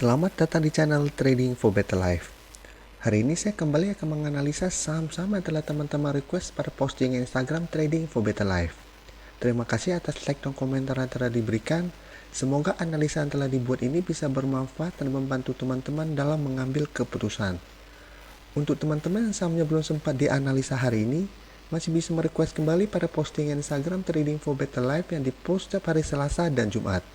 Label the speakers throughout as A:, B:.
A: Selamat datang di channel Trading for Better Life. Hari ini saya kembali akan menganalisa saham-saham yang telah teman-teman request pada posting Instagram Trading for Better Life. Terima kasih atas like dan komentar yang telah diberikan. Semoga analisa yang telah dibuat ini bisa bermanfaat dan membantu teman-teman dalam mengambil keputusan. Untuk teman-teman yang sahamnya belum sempat dianalisa hari ini, masih bisa merequest kembali pada posting Instagram Trading for Better Life yang dipost setiap hari Selasa dan Jumat.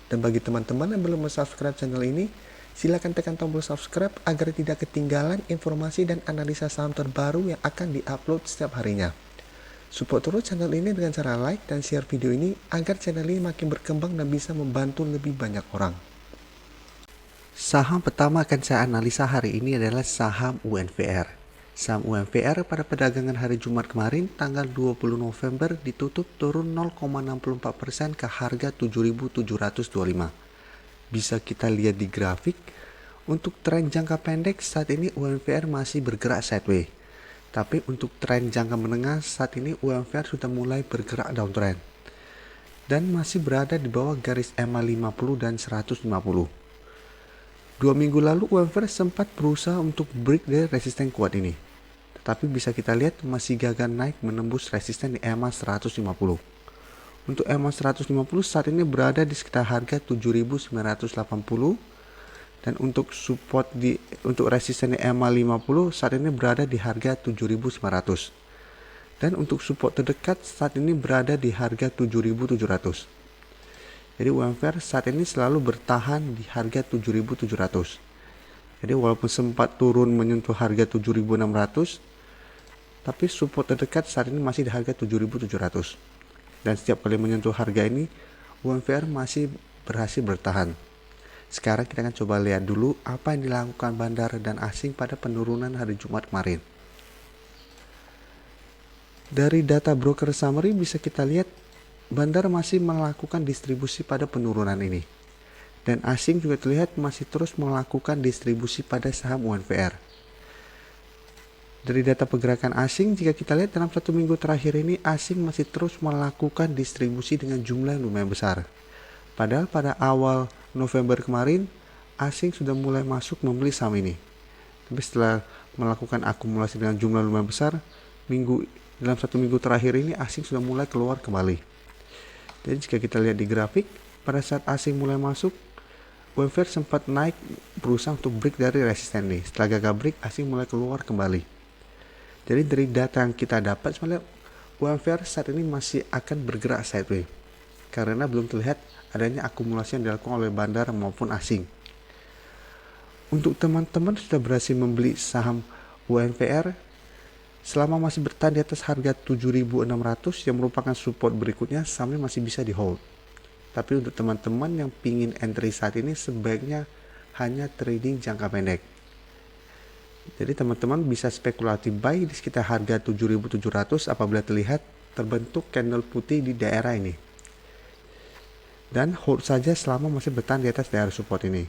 A: Dan bagi teman-teman yang belum subscribe channel ini, silakan tekan tombol subscribe agar tidak ketinggalan informasi dan analisa saham terbaru yang akan diupload setiap harinya. Support terus channel ini dengan cara like dan share video ini agar channel ini makin berkembang dan bisa membantu lebih banyak orang. Saham pertama akan saya analisa hari ini adalah saham UNVR. Saham UNVR pada perdagangan hari Jumat kemarin tanggal 20 November ditutup turun 0,64% ke harga 7.725. Bisa kita lihat di grafik, untuk tren jangka pendek saat ini UNVR masih bergerak sideways. Tapi untuk tren jangka menengah saat ini UNVR sudah mulai bergerak downtrend. Dan masih berada di bawah garis EMA 50 dan 150. 2 minggu lalu UNVR sempat berusaha untuk break dari resisten kuat ini. Tetapi bisa kita lihat masih gagal naik menembus resisten di EMA 150. Untuk EMA 150 saat ini berada di sekitar harga 7.980 dan untuk support untuk resisten di EMA 50 saat ini berada di harga 7.900. Dan untuk support terdekat saat ini berada di harga 7.700. Jadi UNVR saat ini selalu bertahan di harga 7.700. Jadi walaupun sempat turun menyentuh harga 7.600, tapi support terdekat saat ini masih di harga 7.700. Dan setiap kali menyentuh harga ini, UNVR masih berhasil bertahan. Sekarang kita akan coba lihat dulu apa yang dilakukan bandar dan asing pada penurunan hari Jumat kemarin. Dari data broker summary bisa kita lihat bandar masih melakukan distribusi pada penurunan ini. Dan asing juga terlihat masih terus melakukan distribusi pada saham UNVR. Dari data pergerakan asing, jika kita lihat dalam 1 minggu terakhir ini, asing masih terus melakukan distribusi dengan jumlah yang lumayan besar. Padahal pada awal November kemarin, asing sudah mulai masuk membeli saham ini. Tapi setelah melakukan akumulasi dengan jumlah lumayan besar, dalam 1 minggu terakhir ini, asing sudah mulai keluar kembali. Jadi jika kita lihat di grafik, pada saat asing mulai masuk, UNVR sempat naik berusaha untuk break dari resisten ini. Setelah gagal break, asing mulai keluar kembali. Jadi dari data yang kita dapat sebenarnya UNVR saat ini masih akan bergerak sideways karena belum terlihat adanya akumulasi yang dilakukan oleh bandar maupun asing. Untuk teman-teman sudah berhasil membeli saham UNVR selama masih bertahan di atas harga 7.600 yang merupakan support berikutnya, sahamnya masih bisa di hold. Tapi untuk teman-teman yang pingin entry saat ini sebaiknya hanya trading jangka pendek. Jadi teman-teman bisa spekulatif buy di sekitar harga 7.700 apabila terlihat terbentuk candle putih di daerah ini. Dan hold saja selama masih bertahan di atas daerah support ini.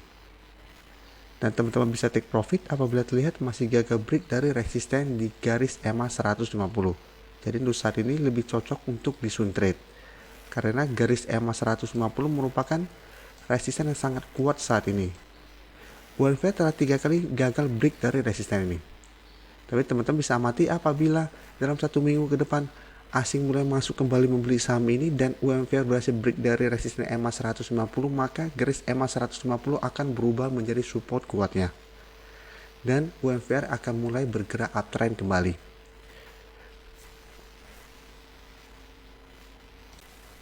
A: Dan teman-teman bisa take profit apabila terlihat masih gagal break dari resisten di garis EMA 150. Jadi untuk saat ini lebih cocok untuk di swing trade. Karena garis EMA 150 merupakan resisten yang sangat kuat saat ini. UNVR telah 3 kali gagal break dari resisten ini. Tapi teman-teman bisa amati apabila dalam 1 minggu ke depan asing mulai masuk kembali membeli saham ini dan UNVR berhasil break dari resisten EMA 150, maka garis EMA 150 akan berubah menjadi support kuatnya. Dan UNVR akan mulai bergerak uptrend kembali.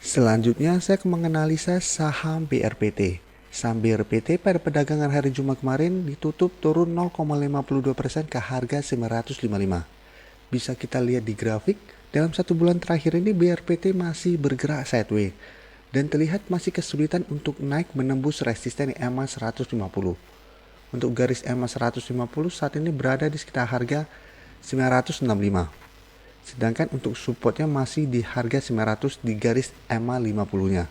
A: Selanjutnya saya akan menganalisa saham BRPT. Saham BRPT pada perdagangan hari Jumat kemarin ditutup turun 0,52% ke harga 955. Bisa kita lihat di grafik, dalam 1 bulan terakhir ini BRPT masih bergerak sideways dan terlihat masih kesulitan untuk naik menembus resisten EMA 150. Untuk garis EMA 150 saat ini berada di sekitar harga 965. Sedangkan untuk supportnya masih di harga 900 di garis EMA 50-nya.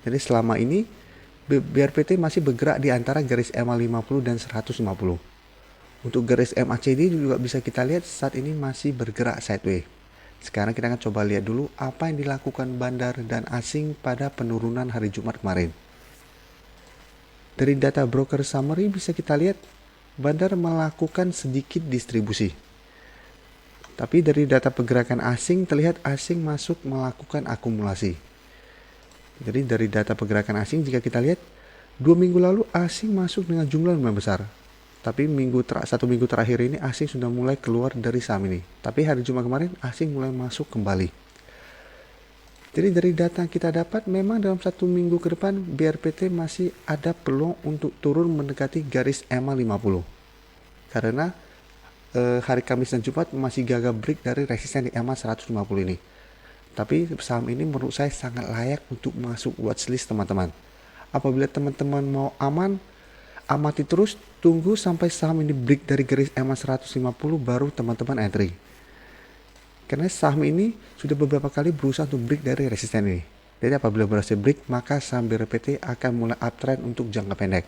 A: Jadi selama ini BRPT masih bergerak di antara garis EMA 50 dan 150. Untuk garis MACD juga bisa kita lihat saat ini masih bergerak sideways. Sekarang kita akan coba lihat dulu apa yang dilakukan bandar dan asing pada penurunan hari Jumat kemarin. Dari data broker summary bisa kita lihat bandar melakukan sedikit distribusi. Tapi dari data pergerakan asing terlihat asing masuk melakukan akumulasi. Jadi dari data pergerakan asing jika kita lihat 2 minggu lalu asing masuk dengan jumlah lumayan besar. Tapi 1 minggu terakhir ini asing sudah mulai keluar dari saham ini. Tapi hari Jumat kemarin asing mulai masuk kembali. Jadi dari data yang kita dapat memang dalam 1 minggu ke depan BRPT masih ada peluang untuk turun mendekati garis EMA 50. Karena hari Kamis dan Jumat masih gagal break dari resisten di EMA 150 ini. Tapi saham ini menurut saya sangat layak untuk masuk watchlist teman-teman. Apabila teman-teman mau aman, amati terus, tunggu sampai saham ini break dari garis EMA 150 baru teman-teman entry. Karena saham ini sudah beberapa kali berusaha untuk break dari resisten ini. Jadi apabila berhasil break, maka saham BRPT akan mulai uptrend untuk jangka pendek.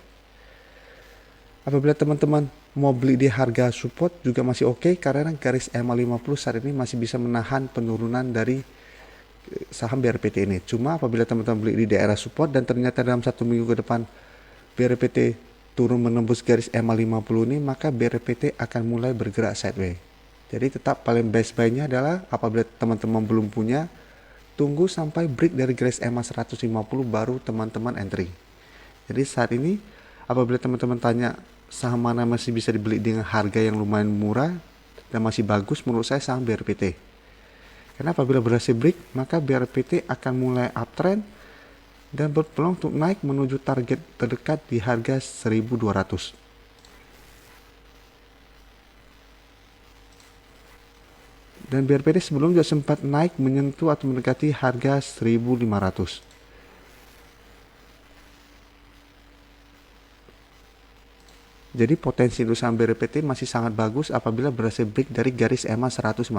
A: Apabila teman-teman mau beli di harga support juga masih oke, karena garis EMA 50 saat ini masih bisa menahan penurunan dari saham BRPT ini. Cuma apabila teman-teman beli di daerah support dan ternyata dalam 1 minggu ke depan BRPT turun menembus garis EMA 50 ini, maka BRPT akan mulai bergerak sideways. Jadi tetap paling best buy-nya adalah apabila teman-teman belum punya, tunggu sampai break dari garis EMA 150 baru teman-teman entry. Jadi saat ini apabila teman-teman tanya saham mana masih bisa dibeli dengan harga yang lumayan murah dan masih bagus, menurut saya saham BRPT. Karena apabila berhasil break, maka BRPT akan mulai uptrend dan berpeluang untuk naik menuju target terdekat di harga 1.200. Dan BRPT sebelumnya juga sempat naik menyentuh atau mendekati harga 1.500. Jadi potensi untuk saham BRPT masih sangat bagus apabila berhasil break dari garis EMA 150.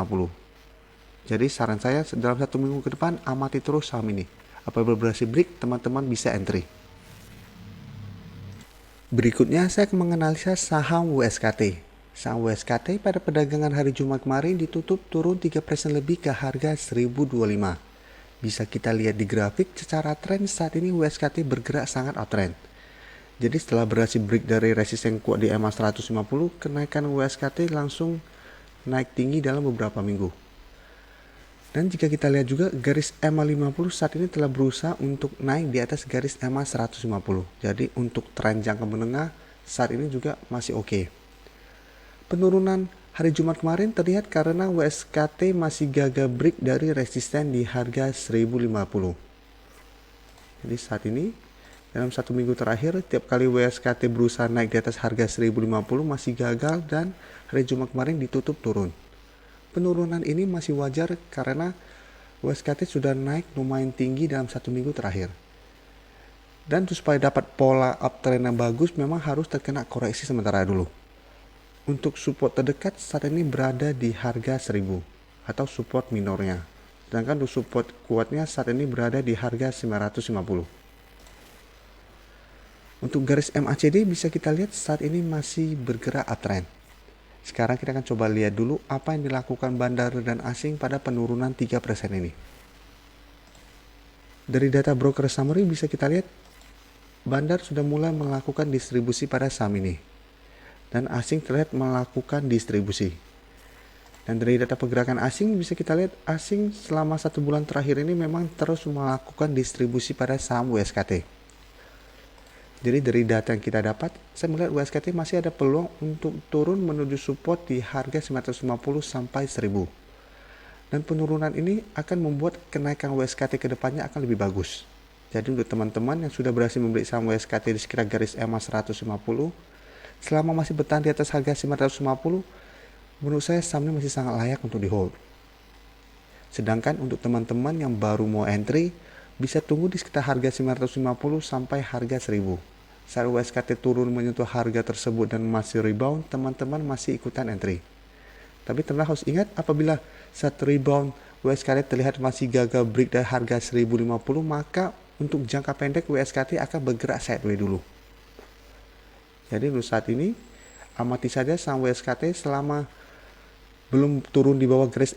A: Jadi saran saya dalam 1 minggu ke depan amati terus saham ini. Apabila berhasil break, teman-teman bisa entry. Berikutnya saya akan menganalisa saham WSKT. Saham WSKT pada perdagangan hari Jumat kemarin ditutup turun 3% lebih ke harga 1.025. Bisa kita lihat di grafik secara tren saat ini WSKT bergerak sangat uptrend. Jadi setelah berhasil break dari resisten kuat di EMA 150, kenaikan WSKT langsung naik tinggi dalam beberapa minggu. Dan jika kita lihat juga garis EMA 50 saat ini telah berusaha untuk naik di atas garis EMA 150. Jadi untuk tren jangka menengah saat ini juga masih oke. Penurunan hari Jumat kemarin terlihat karena WSKT masih gagal break dari resisten di harga 1.050. Jadi saat ini dalam 1 minggu terakhir tiap kali WSKT berusaha naik di atas harga 1.050 masih gagal dan hari Jumat kemarin ditutup turun. Penurunan ini masih wajar karena WSKT sudah naik lumayan tinggi dalam 1 minggu terakhir. Dan supaya dapat pola uptrend yang bagus memang harus terkena koreksi sementara dulu. Untuk support terdekat saat ini berada di harga 1.000 atau support minornya. Sedangkan untuk support kuatnya saat ini berada di harga 950. Untuk garis MACD bisa kita lihat saat ini masih bergerak uptrend. Sekarang kita akan coba lihat dulu apa yang dilakukan bandar dan asing pada penurunan 3% ini. Dari data broker summary bisa kita lihat bandar sudah mulai melakukan distribusi pada saham ini. Dan asing terlihat melakukan distribusi. Dan dari data pergerakan asing bisa kita lihat asing selama 1 bulan terakhir ini memang terus melakukan distribusi pada saham WSKT. Jadi dari data yang kita dapat, saya melihat WSKT masih ada peluang untuk turun menuju support di harga 950 sampai 1.000. Dan penurunan ini akan membuat kenaikan WSKT ke depannya akan lebih bagus. Jadi untuk teman-teman yang sudah berhasil membeli saham WSKT di sekitar garis EMA 150, selama masih bertahan di atas harga 950, menurut saya saham ini masih sangat layak untuk di hold. Sedangkan untuk teman-teman yang baru mau entry, bisa tunggu di sekitar harga 950 sampai harga 1.000. Saat WSKT turun menyentuh harga tersebut dan masih rebound, teman-teman masih ikutan entry. Tapi teman harus ingat apabila saat rebound WSKT terlihat masih gagal break dari harga 1.050, maka untuk jangka pendek WSKT akan bergerak sideways dulu. Jadi untuk saat ini amati saja saham WSKT selama belum turun di bawah garis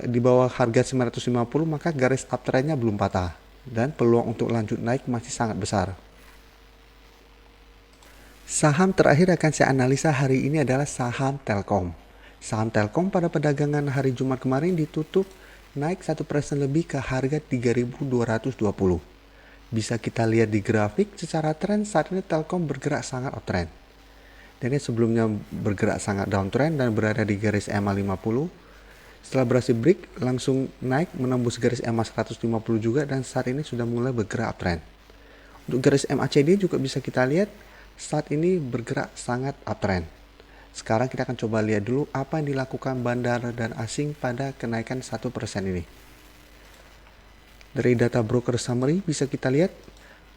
A: di bawah harga 950, maka garis uptrendnya belum patah dan peluang untuk lanjut naik masih sangat besar. Saham terakhir akan saya analisa hari ini adalah saham Telkom. Saham Telkom pada perdagangan hari Jumat kemarin ditutup naik 1% lebih ke harga 3.220. Bisa kita lihat di grafik, secara tren saat ini Telkom bergerak sangat uptrend. Dan sebelumnya bergerak sangat downtrend dan berada di garis EMA 50. Setelah berhasil break, langsung naik menembus garis EMA 150 juga dan saat ini sudah mulai bergerak uptrend. Untuk garis MACD juga bisa kita lihat saat ini bergerak sangat uptrend. Sekarang kita akan coba lihat dulu apa yang dilakukan bandar dan asing pada kenaikan 1% ini. Dari data broker summary bisa kita lihat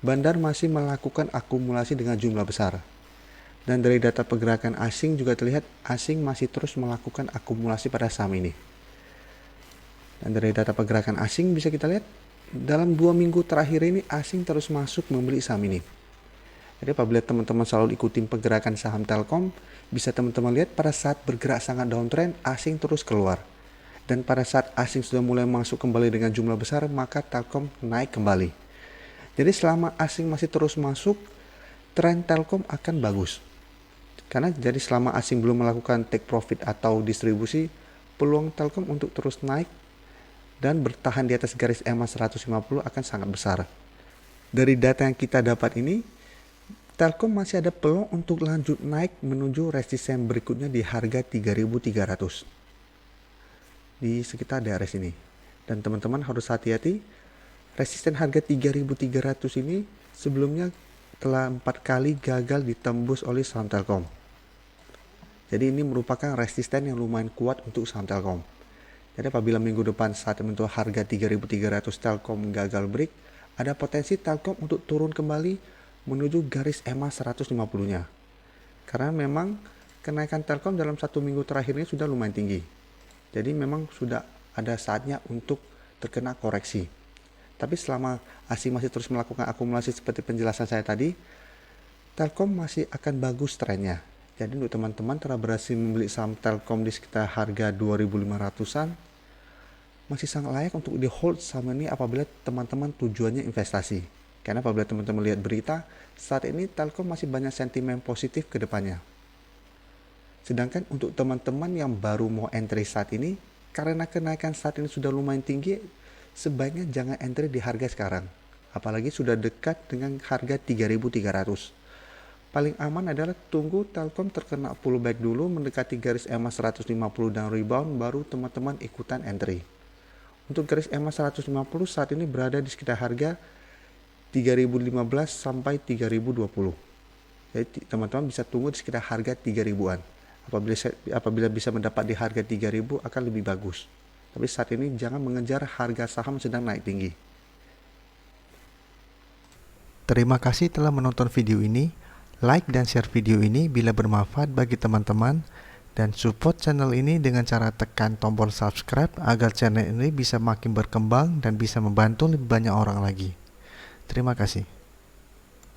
A: bandar masih melakukan akumulasi dengan jumlah besar. Dan dari data pergerakan asing juga terlihat asing masih terus melakukan akumulasi pada saham ini. Dan dari data pergerakan asing bisa kita lihat dalam 2 minggu terakhir ini asing terus masuk membeli saham ini. Jadi apabila teman-teman selalu ikutin pergerakan saham Telkom, bisa teman-teman lihat pada saat bergerak sangat downtrend, asing terus keluar. Dan pada saat asing sudah mulai masuk kembali dengan jumlah besar, maka Telkom naik kembali. Jadi selama asing masih terus masuk, tren Telkom akan bagus. Karena jadi selama asing belum melakukan take profit atau distribusi, peluang Telkom untuk terus naik dan bertahan di atas garis EMA 150 akan sangat besar. Dari data yang kita dapat ini, Telkom masih ada peluang untuk lanjut naik menuju resisten berikutnya di harga 3.300 di sekitar daerah sini. Dan teman-teman harus hati-hati, resisten harga 3.300 ini sebelumnya telah 4 kali gagal ditembus oleh saham Telkom. Jadi ini merupakan resisten yang lumayan kuat untuk saham Telkom. Jadi apabila minggu depan saat menyentuh harga 3.300 Telkom gagal break, ada potensi Telkom untuk turun kembali menuju garis EMA 150-nya. Karena memang kenaikan Telkom dalam 1 minggu terakhir ini sudah lumayan tinggi. Jadi memang sudah ada saatnya untuk terkena koreksi. Tapi selama asing masih terus melakukan akumulasi seperti penjelasan saya tadi, Telkom masih akan bagus trennya. Jadi untuk teman-teman telah berhasil membeli saham Telkom di sekitar harga 2.500-an, masih sangat layak untuk di hold saham ini apabila teman-teman tujuannya investasi. Karena apabila teman-teman lihat berita, saat ini Telkom masih banyak sentimen positif ke depannya. Sedangkan untuk teman-teman yang baru mau entry saat ini, karena kenaikan saat ini sudah lumayan tinggi, sebaiknya jangan entry di harga sekarang. Apalagi sudah dekat dengan harga 3.300. Paling aman adalah tunggu Telkom terkena pullback dulu mendekati garis EMA 150 dan rebound, baru teman-teman ikutan entry. Untuk garis EMA 150 saat ini berada di sekitar harga 3.015 sampai 3.020. Jadi teman-teman bisa tunggu di sekitar harga 3.000-an. Apabila bisa mendapat di harga 3.000 akan lebih bagus. Tapi saat ini jangan mengejar harga saham sedang naik tinggi. Terima kasih telah menonton video ini. Like dan share video ini bila bermanfaat bagi teman-teman. Dan support channel ini dengan cara tekan tombol subscribe agar channel ini bisa makin berkembang dan bisa membantu lebih banyak orang lagi. Terima kasih.